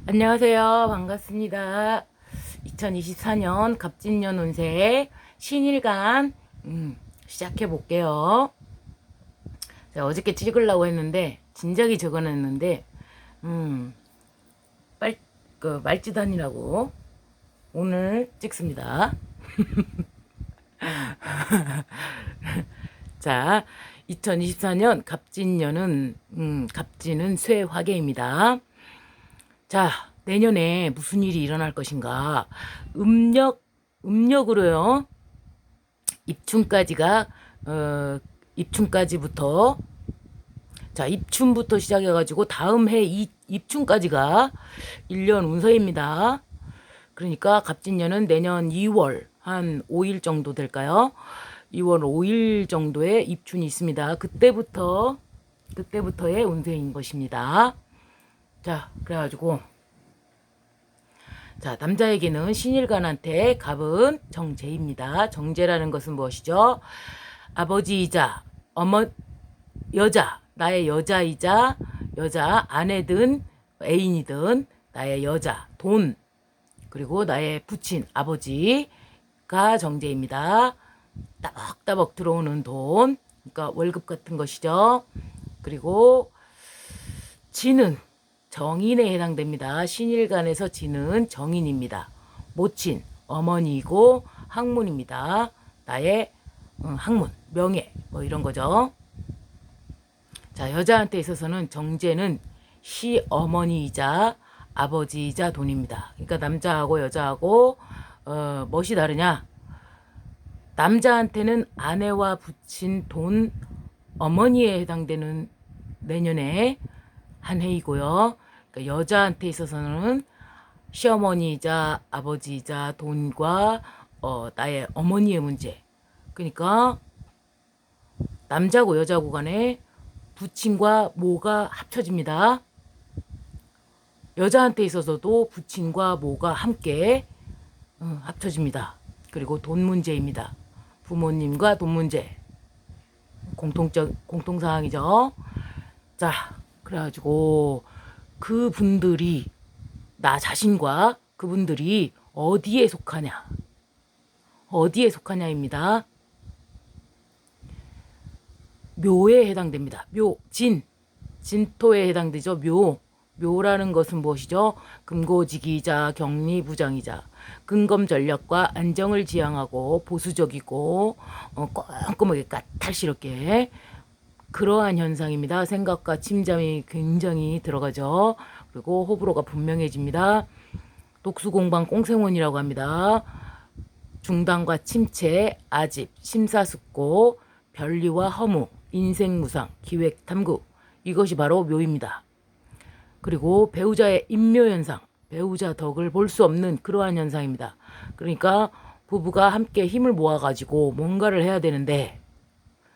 안녕하세요. 반갑습니다. 2024년 갑진년 운세 신일간 시작해 볼게요. 어저께 찍으려고 했는데 진작에 적어놨는데 말찌단이라고 오늘 찍습니다. 자, 2024년 갑진년은 갑진은 쇠화계입니다. 자, 내년에 무슨 일이 일어날 것인가? 음력으로요. 입춘까지부터, 자, 입춘부터 시작해가지고 다음 해 입춘까지가 1년 운서입니다. 그러니까 갑진년은 내년 2월 한 5일 정도 될까요? 2월 5일 정도에 입춘이 있습니다. 그때부터의 운세인 것입니다. 자, 그래가지고 자, 남자에게는 신일간한테 갑은 정제입니다. 정제라는 것은 무엇이죠? 아버지이자 나의 여자이자 여자 아내든 애인이든 나의 여자 돈, 그리고 나의 부친 아버지가 정제입니다. 따박따박 들어오는 돈, 그러니까 월급 같은 것이죠. 그리고 지는 정인에 해당됩니다. 신일간에서 지는 정인입니다. 모친 어머니이고 학문입니다. 나의 학문, 명예 뭐 이런 거죠. 자, 여자한테 있어서는 정제는 시어머니이자 아버지이자 돈입니다. 그러니까 남자하고 여자하고 무엇이 다르냐? 남자한테는 아내와 부친 돈, 어머니에 해당되는 내년에 한 해이고요. 그러니까 여자한테 있어서는 시어머니이자 아버지이자 돈과 나의 어머니의 문제. 그러니까 남자고 여자고 간에 부친과 모가 합쳐집니다. 여자한테 있어서도 부친과 모가 함께 합쳐집니다. 그리고 돈 문제입니다. 부모님과 돈 문제. 공통사항이죠. 자, 그래가지고 그분들이 나 자신과 그분들이 어디에 속하냐입니다. 묘에 해당됩니다. 진토에 해당되죠. 묘라는 것은 무엇이죠? 금고지기이자 격리부장이자 근검전략과 안정을 지향하고 보수적이고 꼼꼼하게 까탈스럽게 그러한 현상입니다. 생각과 침잠이 굉장히 들어가죠. 그리고 호불호가 분명해집니다. 독수공방 꽁생원이라고 합니다. 중단과 침체, 아집, 심사숙고, 변리와 허무, 인생무상, 기획탐구, 이것이 바로 묘입니다. 그리고 배우자의 인묘현상, 배우자 덕을 볼 수 없는 그러한 현상입니다. 그러니까 부부가 함께 힘을 모아가지고 뭔가를 해야 되는데,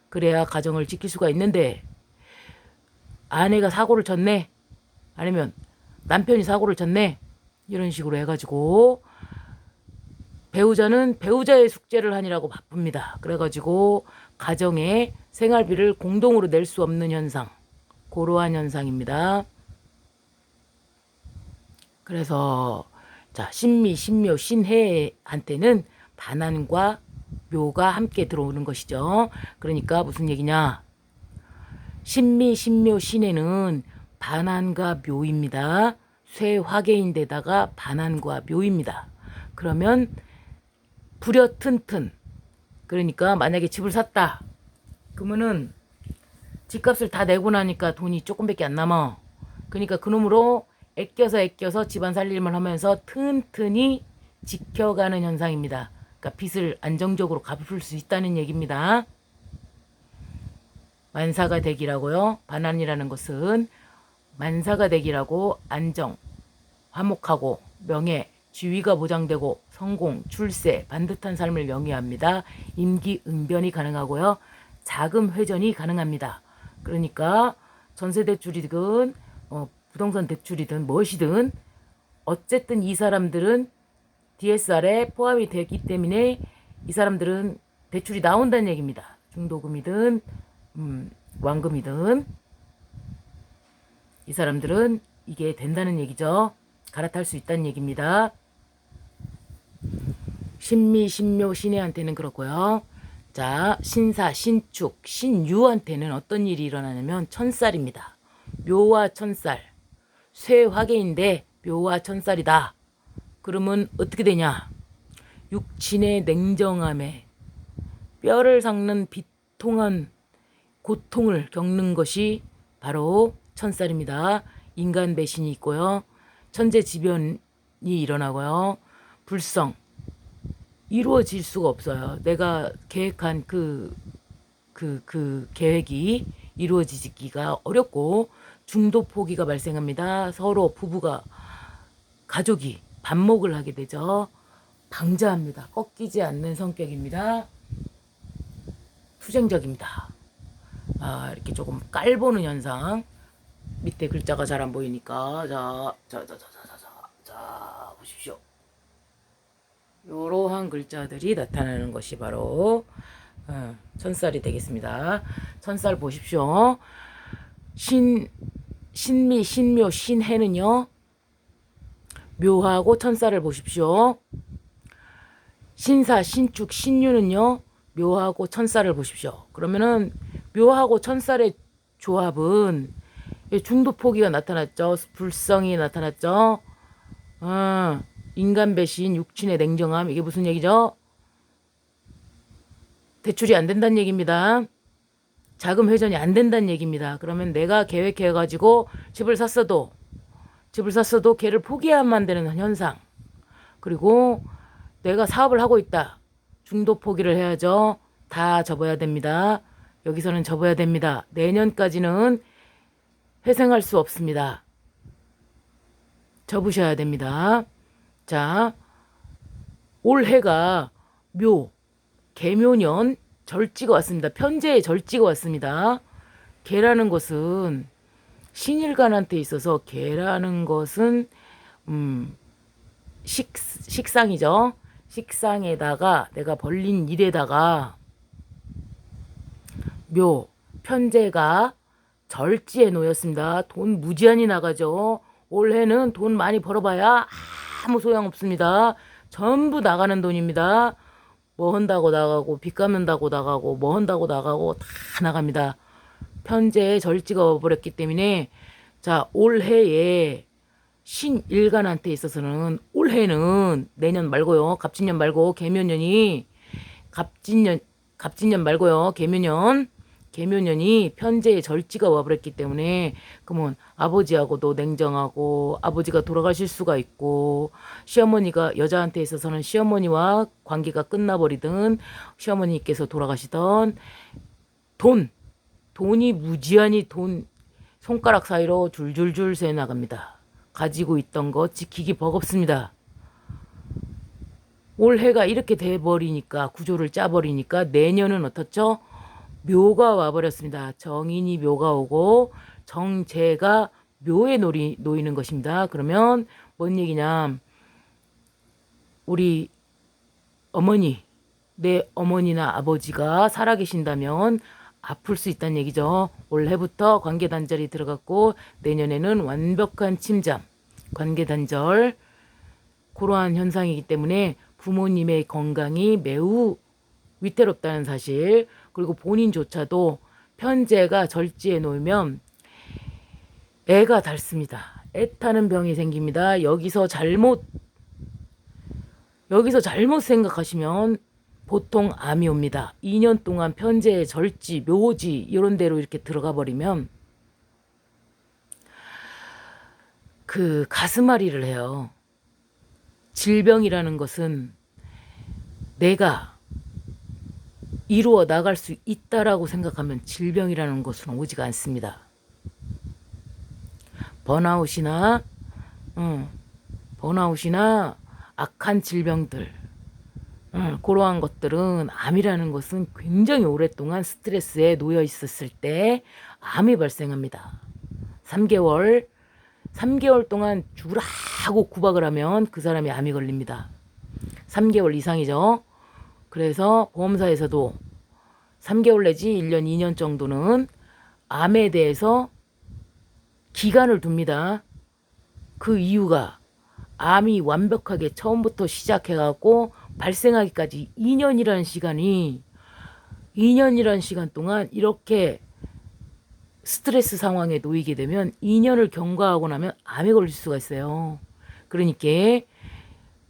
그래야 가정을 지킬 수가 있는데, 아내가 사고를 쳤네, 아니면 남편이 사고를 쳤네, 이런 식으로 해가지고 배우자는 배우자의 숙제를 하느라고 바쁩니다. 그래가지고 가정의 생활비를 공동으로 낼 수 없는 현상, 그러한 현상입니다. 그래서 자, 신미, 신묘, 신해한테는 반한과 묘가 함께 들어오는 것이죠. 그러니까 무슨 얘기냐? 신미, 신묘, 신해는 반한과 묘입니다. 쇠화계인데다가 반한과 묘입니다. 그러면 부려튼튼, 그러니까 만약에 집을 샀다 그러면은 집값을 다 내고 나니까 돈이 조금밖에 안 남아. 그러니까 그놈으로 애껴서 집안 살림을 하면서 튼튼히 지켜가는 현상입니다. 그러니까 빚을 안정적으로 갚을 수 있다는 얘기입니다. 만사가 되기라고요. 반환이라는 것은 만사가 되기라고 안정, 화목하고 명예, 지위가 보장되고 성공, 출세, 반듯한 삶을 영위합니다. 임기응변이 가능하고요. 자금 회전이 가능합니다. 그러니까 전세 대출이든 부동산 대출이든 무엇이든 어쨌든 이 사람들은 DSR에 포함이 되기 때문에 이 사람들은 대출이 나온다는 얘기입니다. 중도금이든 완금이든 이 사람들은 이게 된다는 얘기죠. 갈아탈 수 있다는 얘기입니다. 신미, 신묘, 신해한테는 그렇고요. 자, 신사, 신축, 신유한테는 어떤 일이 일어나냐면 천살입니다. 묘와 천살, 쇠화계인데 묘와 천살이다. 그러면 어떻게 되냐? 육친의 냉정함에 뼈를 삭는 비통한 고통을 겪는 것이 바로 천살입니다. 인간 배신이 있고요. 천재지변이 일어나고요. 불성, 이루어질 수가 없어요. 내가 계획한 그 계획이 이루어지기가 어렵고 중도 포기가 발생합니다. 서로 부부가 가족이 반목을 하게 되죠. 방자합니다. 꺾이지 않는 성격입니다. 투쟁적입니다. 이렇게 조금 깔보는 현상. 밑에 글자가 잘 안 보이니까 자 보십시오. 이러한 글자들이 나타나는 것이 바로 천살이 되겠습니다. 천살 보십시오. 신미, 신묘, 신해는요. 묘하고 천살을 보십시오. 신사, 신축, 신유는요. 묘하고 천살을 보십시오. 그러면은 묘하고 천살의 조합은 중도 포기가 나타났죠. 불성이 나타났죠. 인간 배신, 육친의 냉정함. 이게 무슨 얘기죠? 대출이 안 된다는 얘기입니다. 자금 회전이 안 된다는 얘기입니다. 그러면 내가 계획해가지고 집을 샀어도 걔를 포기해야만 되는 현상. 그리고 내가 사업을 하고 있다. 중도 포기를 해야죠. 다 접어야 됩니다. 여기서는 접어야 됩니다. 내년까지는 회생할 수 없습니다. 접으셔야 됩니다. 자, 올해가 묘, 개묘년 절지가 왔습니다. 편제에 절지가 왔습니다. 개라는 것은 신일간한테 있어서 개라는 것은 식상이죠. 식상에다가 내가 벌린 일에다가 묘, 편제가 절지에 놓였습니다. 돈 무지한이 나가죠. 올해는 돈 많이 벌어봐야 아무 소용없습니다. 전부 나가는 돈입니다. 뭐 한다고 나가고 빚 갚는다고 나가고 뭐 한다고 나가고 다 나갑니다. 편제에 절지가 와버렸기 때문에 자, 올해에 신일간한테 있어서는 올해는 내년 말고요. 갑진년 말고 개묘년이 갑진년 말고요. 개묘년이 편제에 절지가 와버렸기 때문에 그러면 아버지하고도 냉정하고 아버지가 돌아가실 수가 있고 시어머니가 여자한테 있어서는 시어머니와 관계가 끝나버리든 시어머니께서 돌아가시던 돈이 무지한히 손가락 사이로 줄줄줄 새 나갑니다. 가지고 있던 거 지키기 버겁습니다. 올해가 이렇게 돼버리니까 구조를 짜버리니까 내년은 어떻죠? 묘가 와버렸습니다. 정인이 묘가 오고 정제가 묘에 놓이는 것입니다. 그러면 뭔 얘기냐? 우리 어머니, 내 어머니나 아버지가 살아계신다면 아플 수 있다는 얘기죠. 올해부터 관계단절이 들어갔고 내년에는 완벽한 침잠, 관계단절 그러한 현상이기 때문에 부모님의 건강이 매우 위태롭다는 사실, 그리고 본인조차도 편제가 절지에 놓이면 애가 닳습니다. 애타는 병이 생깁니다. 여기서 잘못 생각하시면 보통 암이 옵니다. 2년 동안 편제, 절지, 묘지 이런 데로 이렇게 들어가 버리면 그 가슴앓이를 해요. 질병이라는 것은 내가 이루어 나갈 수 있다라고 생각하면 질병이라는 것은 오지가 않습니다. 번아웃이나 악한 질병들, 그러한 것들은 암이라는 것은 굉장히 오랫동안 스트레스에 놓여 있었을 때 암이 발생합니다. 3개월 동안 죽으라고 구박을 하면 그 사람이 암이 걸립니다. 3개월 이상이죠. 그래서 보험사에서도 3개월 내지 1년, 2년 정도는 암에 대해서 기간을 둡니다. 그 이유가 암이 완벽하게 처음부터 시작해갖고 발생하기까지 2년이라는 시간 동안 이렇게 스트레스 상황에 놓이게 되면 2년을 경과하고 나면 암에 걸릴 수가 있어요. 그러니까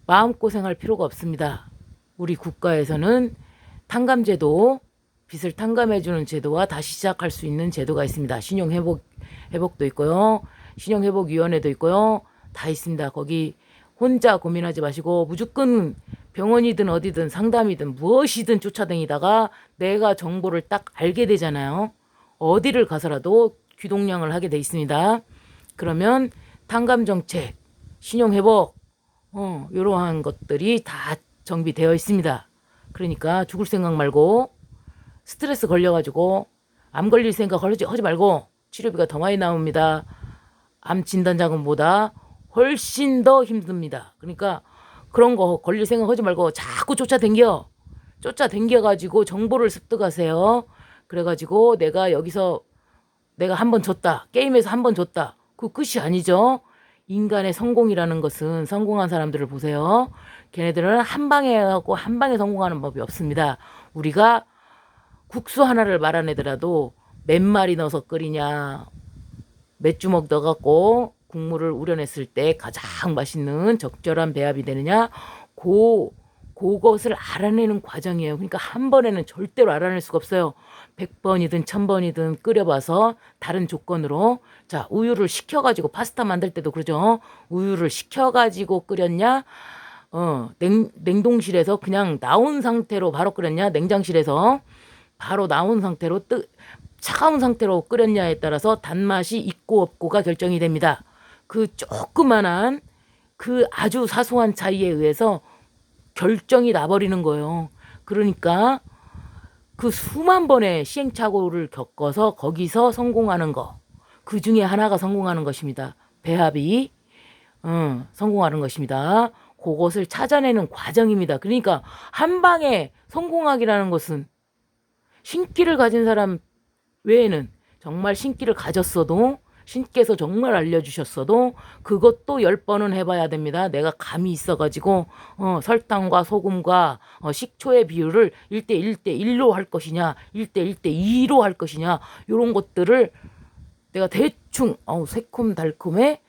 마음고생할 필요가 없습니다. 우리 국가에서는 탕감제도, 빚을 탕감해주는 제도와 다시 시작할 수 있는 제도가 있습니다. 신용회복도 있고요. 신용회복위원회도 있고요. 다 있습니다. 거기 혼자 고민하지 마시고 무조건 병원이든 어디든 상담이든 무엇이든 쫓아다니다가 내가 정보를 딱 알게 되잖아요. 어디를 가서라도 귀동냥을 하게 돼 있습니다. 그러면 탕감정책, 신용회복, 이러한 것들이 다 정비되어 있습니다. 그러니까 죽을 생각 말고 스트레스 걸려가지고 암 걸릴 생각 하지 말고 치료비가 더 많이 나옵니다. 암 진단 자금보다 훨씬 더 힘듭니다. 그러니까 그런 거 걸릴 생각 하지 말고 자꾸 쫓아댕겨가지고 정보를 습득하세요. 그래가지고 내가 여기서 내가 한 번 졌다. 게임에서 한 번 졌다. 그 끝이 아니죠. 인간의 성공이라는 것은 성공한 사람들을 보세요. 걔네들은 한 방에 하고 한 방에 성공하는 법이 없습니다. 우리가 국수 하나를 말아내더라도 몇 마리 넣어서 끓이냐, 몇 주먹 넣어갖고 국물을 우려냈을 때 가장 맛있는 적절한 배합이 되느냐, 그것을 알아내는 과정이에요. 그러니까 한 번에는 절대로 알아낼 수가 없어요. 100번이든 1000번이든 끓여봐서 다른 조건으로. 자, 우유를 식혀가지고 파스타 만들 때도 그러죠. 우유를 식혀가지고 끓였냐, 냉동실에서 그냥 나온 상태로 바로 끓였냐, 냉장실에서 바로 나온 상태로 차가운 상태로 끓였냐에 따라서 단맛이 있고 없고가 결정이 됩니다. 그 조그만한 그 아주 사소한 차이에 의해서 결정이 나버리는 거예요. 그러니까 그 수만 번의 시행착오를 겪어서 거기서 성공하는 거, 그 중에 하나가 성공하는 것입니다. 배합이 성공하는 것입니다. 그것을 찾아내는 과정입니다. 그러니까 한 방에 성공하기라는 것은 신기를 가진 사람 외에는, 정말 신기를 가졌어도, 신께서 정말 알려주셨어도 그것도 10번은 해봐야 됩니다. 내가 감이 있어가지고 설탕과 소금과 식초의 비율을 1대1대1로 할 것이냐, 1대1대2로 할 것이냐, 이런 것들을 내가 대충 새콤달콤해,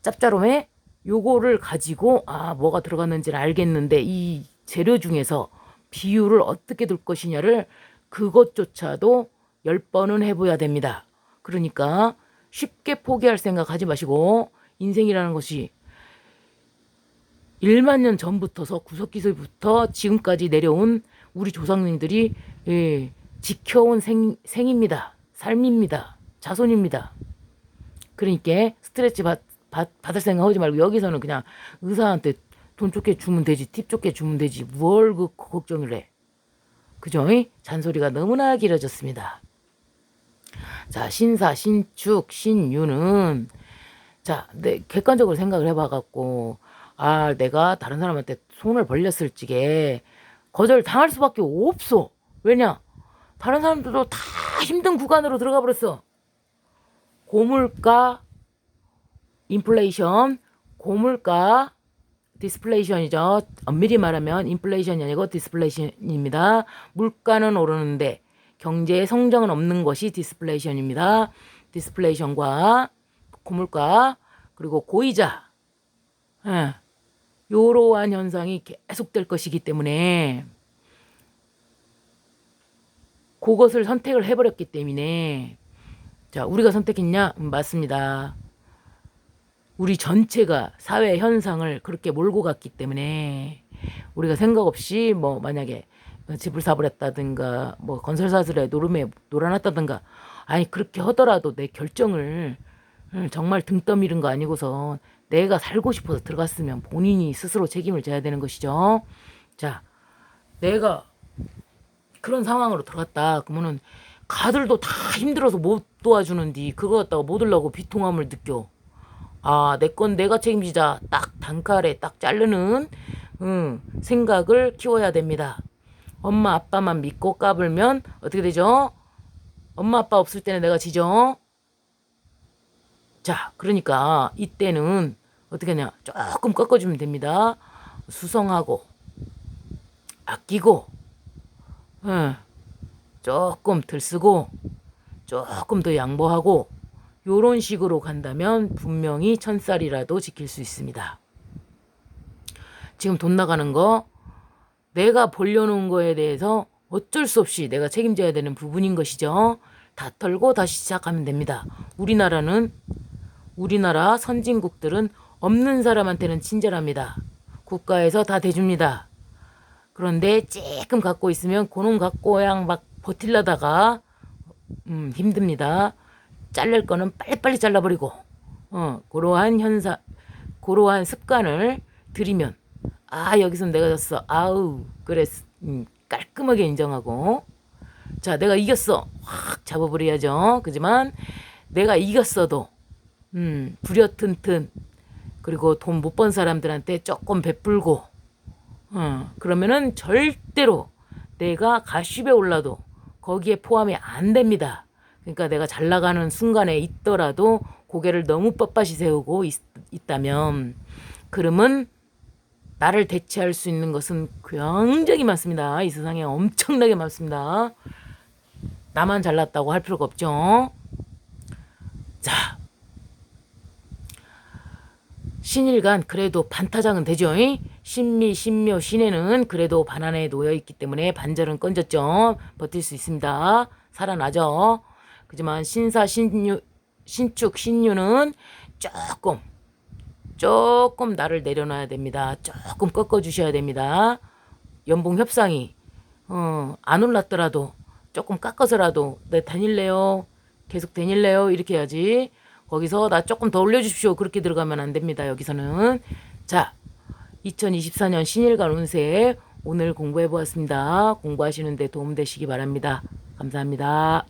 짭짤함해, 요거를 가지고 뭐가 들어갔는지는 알겠는데 이 재료 중에서 비율을 어떻게 둘 것이냐를 그것조차도 10번은 해봐야 됩니다. 그러니까 쉽게 포기할 생각 하지 마시고, 인생이라는 것이 1만 년 전부터서 구석기술부터 지금까지 내려온 우리 조상님들이 지켜온 생입니다. 삶입니다. 자손입니다. 그러니까 스트레스 받을 생각 하지 말고 여기서는 그냥 의사한테 돈 좋게 주면 되지, 팁 좋게 주면 되지, 뭘 그 걱정을 해. 그죠? 잔소리가 너무나 길어졌습니다. 자, 신사, 신축, 신유는, 자, 객관적으로 생각을 해봐갖고, 내가 다른 사람한테 손을 벌렸을 적에 거절 당할 수밖에 없어. 왜냐? 다른 사람들도 다 힘든 구간으로 들어가 버렸어. 고물가, 인플레이션, 고물가, 디스플레이션이죠. 엄밀히 말하면 인플레이션이 아니고 디스플레이션입니다. 물가는 오르는데 경제의 성장은 없는 것이 디스플레이션입니다. 디스플레이션과 고물가 그리고 고이자, 이러한 현상이 계속될 것이기 때문에 그것을 선택을 해버렸기 때문에, 자, 우리가 선택했냐? 맞습니다. 우리 전체가 사회 현상을 그렇게 몰고 갔기 때문에 우리가 생각 없이 만약에 집을 사버렸다든가 건설사들의 노름에 놀아놨다든가, 아니 그렇게 하더라도 내 결정을 정말 등 떠미는 거 아니고서 내가 살고 싶어서 들어갔으면 본인이 스스로 책임을 져야 되는 것이죠. 자, 내가 그런 상황으로 들어갔다 그러면은 가들도 다 힘들어서 못 도와주는디 그거 갖다가 못 하려고 비통함을 느껴. 내 건 내가 책임지자, 딱 단칼에 딱 자르는 생각을 키워야 됩니다. 엄마 아빠만 믿고 까불면 어떻게 되죠? 엄마 아빠 없을 때는 내가 지죠. 자, 그러니까 이때는 어떻게 하냐? 조금 꺾어주면 됩니다. 수성하고 아끼고 조금 들쓰고 조금 더 양보하고 요런 식으로 간다면 분명히 1000쌀이라도 지킬 수 있습니다. 지금 돈 나가는 거 내가 벌려놓은 거에 대해서 어쩔 수 없이 내가 책임져야 되는 부분인 것이죠. 다 털고 다시 시작하면 됩니다. 우리나라 선진국들은 없는 사람한테는 친절합니다. 국가에서 다 대줍니다. 그런데 조금 갖고 있으면 그놈 갖고 그냥 막 버틸려다가 힘듭니다. 자를 거는 빨리빨리 잘라버리고 그러한 습관을 들이면 여기서 내가 졌어. 아우 그래 깔끔하게 인정하고 자 내가 이겼어. 확 잡아버려야죠. 그지만 내가 이겼어도 부려튼튼 그리고 돈 못 번 사람들한테 조금 베풀고 그러면은 절대로 내가 가십에 올라도 거기에 포함이 안 됩니다. 그러니까 내가 잘 나가는 순간에 있더라도 고개를 너무 뻣뻣이 세우고 있다면 그러면 나를 대체할 수 있는 것은 굉장히 많습니다. 이 세상에 엄청나게 많습니다. 나만 잘났다고 할 필요가 없죠. 자, 신일간 그래도 반타작은 되죠. 신미, 신묘, 신해는 그래도 반환에 놓여있기 때문에 반절은 건졌죠. 버틸 수 있습니다. 살아나죠. 그지만 신사, 신유, 신축, 신유는 조금 나를 내려놔야 됩니다. 조금 꺾어주셔야 됩니다. 연봉 협상이 안 올랐더라도 조금 깎아서라도 네 다닐래요. 계속 다닐래요. 이렇게 해야지. 거기서 나 조금 더 올려주십시오. 그렇게 들어가면 안 됩니다. 여기서는. 자, 2024년 신일간 운세 오늘 공부해 보았습니다. 공부하시는데 도움되시기 바랍니다. 감사합니다.